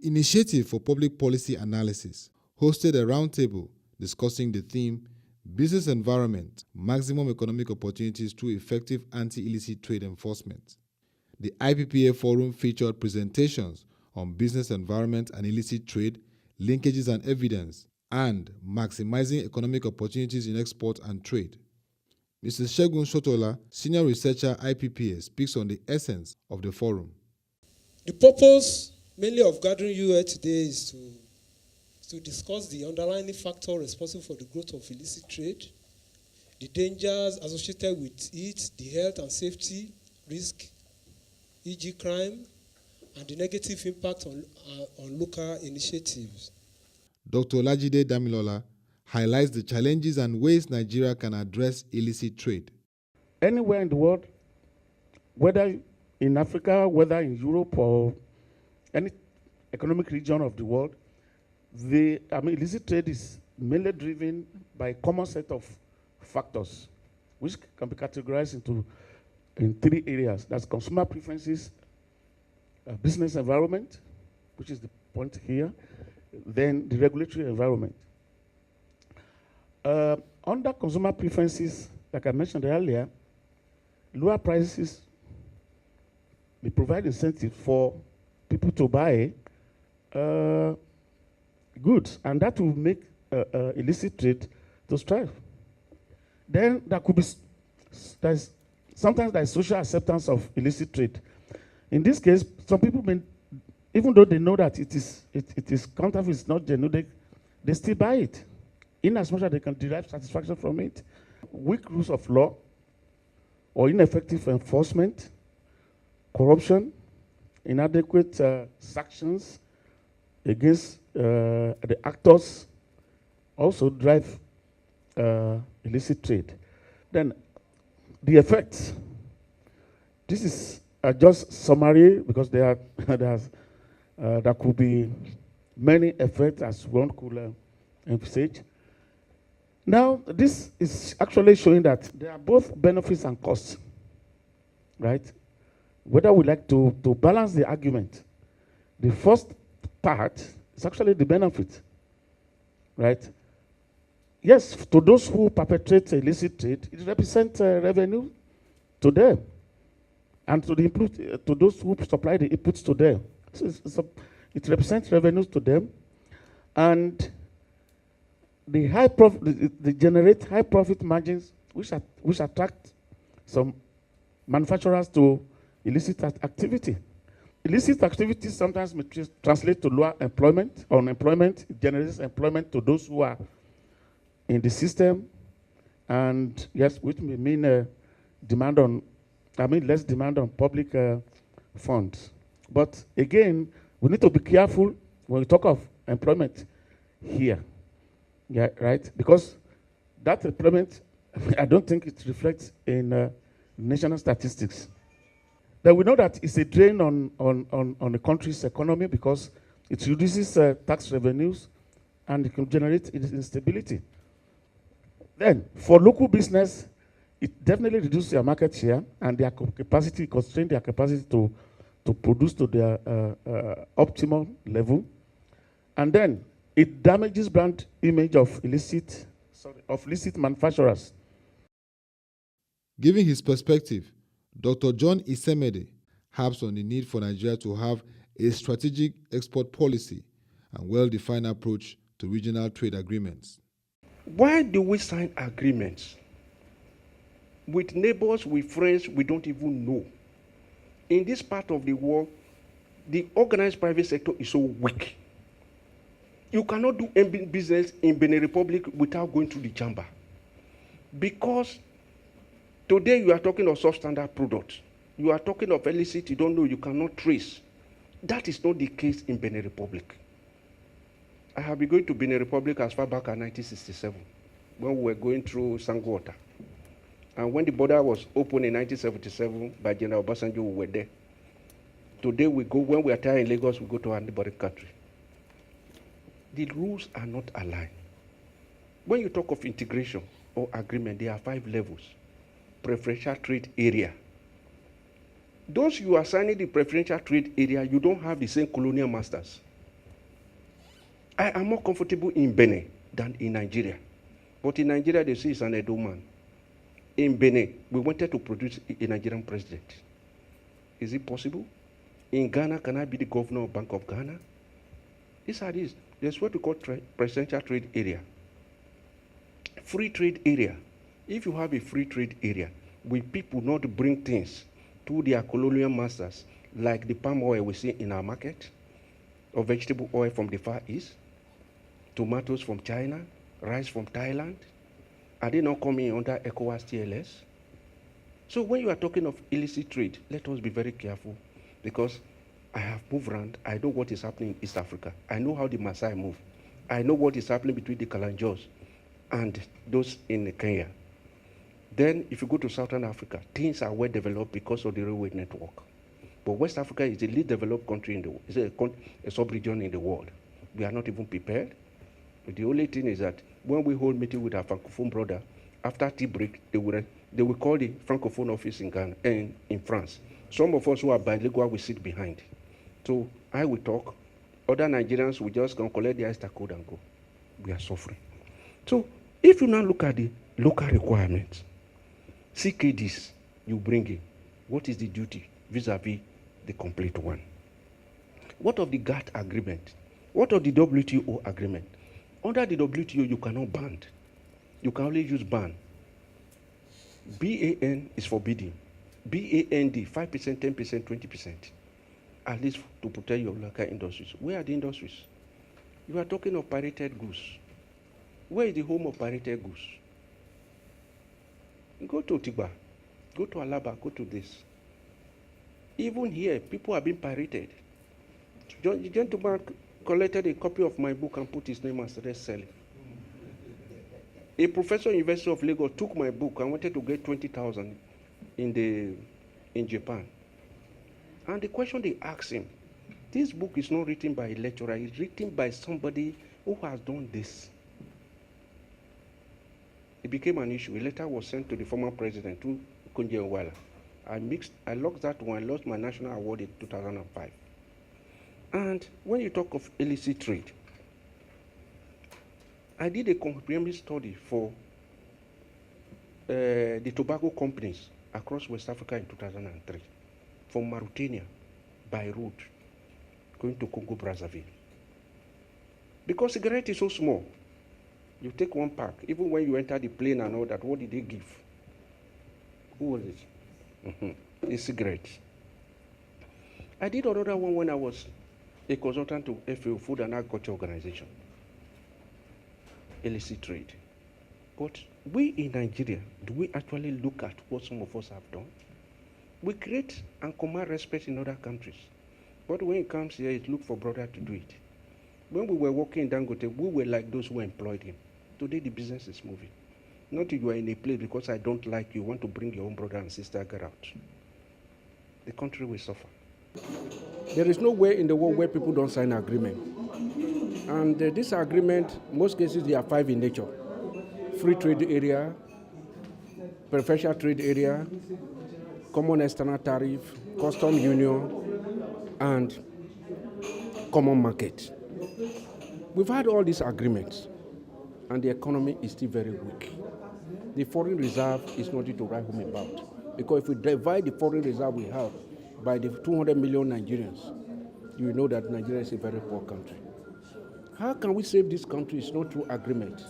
Initiative for Public Policy Analysis hosted a roundtable discussing the theme Business Environment, Maximum Economic Opportunities through Effective Anti-Illicit Trade Enforcement. The IPPA forum featured presentations on business environment and illicit trade, linkages and evidence, and maximizing economic opportunities in export and trade. Mrs. Segun Shotola, Senior Researcher IPPA, speaks on the essence of the forum. The purpose mainly of gathering you here today is to discuss the underlying factor responsible for the growth of illicit trade, the dangers associated with it, the health and safety risk, e.g. crime, and the negative impact on local initiatives. Dr. Olajide Damilola highlights the challenges and ways Nigeria can address illicit trade. Anywhere in the world, whether in Africa, whether in Europe or any economic region of the world, illicit trade is mainly driven by a common set of factors, which can be categorized in three areas. That's consumer preferences, business environment, which is the point here, then the regulatory environment. Under consumer preferences, like I mentioned earlier, lower prices may provide incentive for people to buy goods, and that will make illicit trade to strive. Then there could be sometimes there's social acceptance of illicit trade. In this case, some people may, even though they know that it is counterfeit, it's not genuine, they still buy it, in as much as they can derive satisfaction from it. Weak rules of law or ineffective enforcement, corruption, inadequate sanctions against the actors also drive illicit trade. Then the effects. This is just summary because there could be many effects as one could envisage. Now, this is actually showing that there are both benefits and costs, right? Whether we like to balance the argument, the first part is actually the benefit, right? Yes, to those who perpetrate illicit trade, it represents revenue to them, and to those who supply the inputs to them. So it represents revenues to them, and they generate high profit margins, which attract some manufacturers to illicit activity. Illicit activity sometimes may translate to lower employment or unemployment. It generates employment to those who are in the system, and yes, which may mean less demand on public funds. But again, we need to be careful when we talk of employment here. Yeah, right? Because that employment, I don't think it reflects in national statistics. Then we know that it's a drain on the country's economy because it reduces tax revenues and it can generate instability. Then, for local business, it definitely reduces their market share and their capacity, constrain their capacity to produce to their optimal level. And then, it damages brand image of illicit manufacturers. Giving his perspective, Dr. John Isemede harps on the need for Nigeria to have a strategic export policy and well-defined approach to regional trade agreements. Why do we sign agreements with neighbors, with friends we don't even know? In this part of the world, the organized private sector is so weak. You cannot do any business in Benin Republic without going through the chamber. Because today you are talking of substandard products. You are talking of illicit, you don't know, you cannot trace. That is not the case in Benin Republic. I have been going to Benin Republic as far back as 1967, when we were going through Sangwater. And when the border was opened in 1977 by General Obasanjo, we were there. Today we go, when we are tired in Lagos, we go to another country. The rules are not aligned. When you talk of integration or agreement, there are 5 levels. Preferential trade area. Those you are signing the preferential trade area, you don't have the same colonial masters. I am more comfortable in Benin than in Nigeria. But in Nigeria, they say it's an Edo man. In Benin, we wanted to produce a Nigerian president. Is it possible? In Ghana, can I be the governor of Bank of Ghana? These are these. There's what we call presidential trade area. Free trade area. If you have a free trade area, will people not bring things to their colonial masters, like the palm oil we see in our market, or vegetable oil from the Far East, tomatoes from China, rice from Thailand? Are they not coming under ECOWAS TLS? So when you are talking of illicit trade, let us be very careful, because I have moved around. I know what is happening in East Africa. I know how the Maasai move. I know what is happening between the Kalanjos and those in Kenya. Then if you go to Southern Africa, things are well developed because of the railway network. But West Africa is the least developed country in the world. It's a sub-region in the world. We are not even prepared. But the only thing is that when we hold meeting with our Francophone brother, after tea break, they will call the Francophone office in Ghana and in France. Some of us who are bilingual will sit behind. So I will talk. Other Nigerians will just come collect the ISTA code and go. We are suffering. So if you now look at the local requirements, CKDs you bring in, what is the duty vis-a-vis the complete one? What of the GATT agreement? What of the WTO agreement? Under the WTO, you cannot ban. You can only use ban. BAN is forbidden. BAND, 5%, 10%, 20%. At least to protect your local industries. Where are the industries? You are talking of pirated goods. Where is the home of pirated goods? Go to Tigba, go to Alaba, go to this. Even here, people are being pirated. The gentleman collected a copy of my book and put his name and started selling. A professor in University of Lagos took my book and wanted to get 20,000 in Japan. And the question they asked him, this book is not written by a lecturer, it's written by somebody who has done this. It became an issue. A letter was sent to the former president, to Kunje Nwala. I lost that one, I lost my national award in 2005. And when you talk of illicit trade, I did a comprehensive study for the tobacco companies across West Africa in 2003, from Mauritania by road, going to Congo Brazzaville. Because cigarette is so small, you take one pack, even when you enter the plane and all that, what did they give? Who was it? A cigarette. I did another one when I was a consultant to FAO, Food and Agriculture Organization. Illicit trade. But we in Nigeria, do we actually look at what some of us have done? We create and command respect in other countries. But when it comes here, it look for brother to do it. When we were working in Dangote, we were like those who employed him. Today the business is moving. Not you are in a place because I don't like you, want to bring your own brother and sister, get out. The country will suffer. There is nowhere in the world where people don't sign agreement. And this agreement, most cases, they are 5 in nature. Free trade area, preferential trade area, common external tariff, custom union, and common market. We've had all these agreements, and the economy is still very weak. The foreign reserve is nothing to write home about, because if we divide the foreign reserve we have by the 200 million Nigerians, you will know that Nigeria is a very poor country. How can we save this country? It's not through agreement.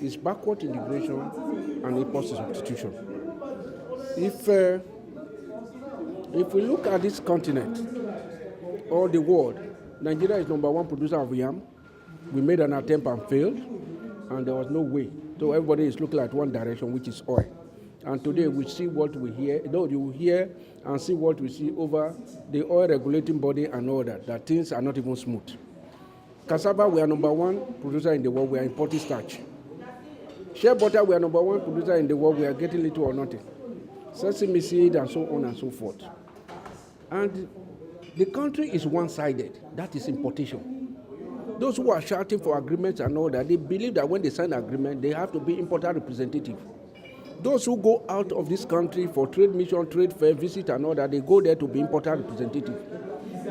It's backward integration and import substitution. If we look at this continent or the world, Nigeria is #1 producer of yam. We made an attempt and failed, and there was no way. So everybody is looking at one direction, which is oil. And today we see what we hear. No, you hear and see what we see over the oil regulating body and all that things are not even smooth. Cassava, we are #1 producer in the world. We are importing starch. Shea butter, we are #1 producer in the world. We are getting little or nothing. Sesame seed and so on and so forth. And the country is one-sided. That is importation. Those who are shouting for agreements and all that, they believe that when they sign an agreement, they have to be importer representative. Those who go out of this country for trade mission, trade fair, visit and all that, they go there to be importer representative.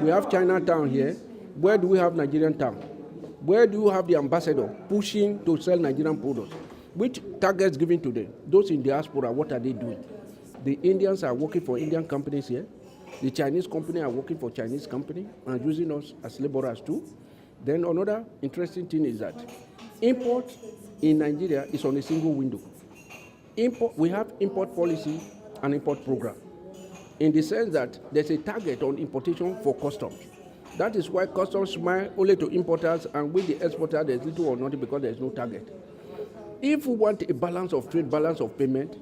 We have Chinatown here. Where do we have Nigerian town? Where do you have the ambassador pushing to sell Nigerian products? Which targets given to them? Those in diaspora, what are they doing? The Indians are working for Indian companies here. The Chinese company are working for Chinese company and using us as laborers too. Then another interesting thing is that import in Nigeria is on a single window. We have import policy and import program in the sense that there's a target on importation for customs. That is why customs smile only to importers, and with the exporter there's little or nothing because there's no target. If we want a balance of trade, balance of payment,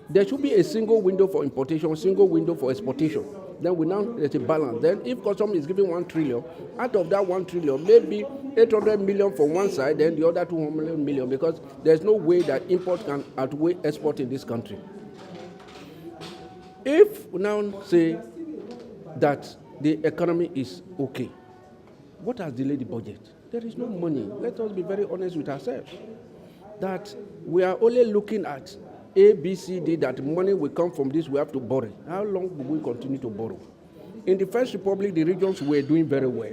there should be a single window for importation, single window for exportation. Then there's a balance. Then if customs is giving 1 trillion, out of that 1 trillion, maybe 800 million for one side, then the other 200 million, because there's no way that import can outweigh export in this country. If we now say that the economy is okay, what has delayed the budget? There is no money. Let us be very honest with ourselves. That we are only looking at A, B, C, D, that money will come from this, we have to borrow. How long will we continue to borrow? In the First Republic, the regions were doing very well.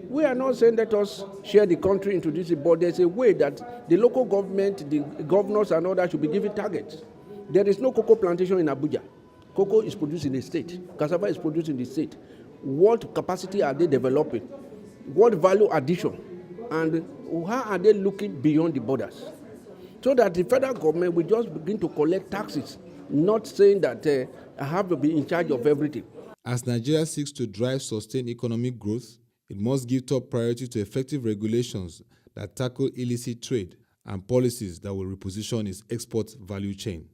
We are not saying let us share the country into this, but there's a way that the local government, the governors and all that should be given targets. There is no cocoa plantation in Abuja. Cocoa is produced in the state. Cassava is produced in the state. What capacity are they developing? What value addition? And how are they looking beyond the borders? So that the federal government will just begin to collect taxes, not saying that I have to be in charge of everything. As Nigeria seeks to drive sustained economic growth, it must give top priority to effective regulations that tackle illicit trade and policies that will reposition its export value chain.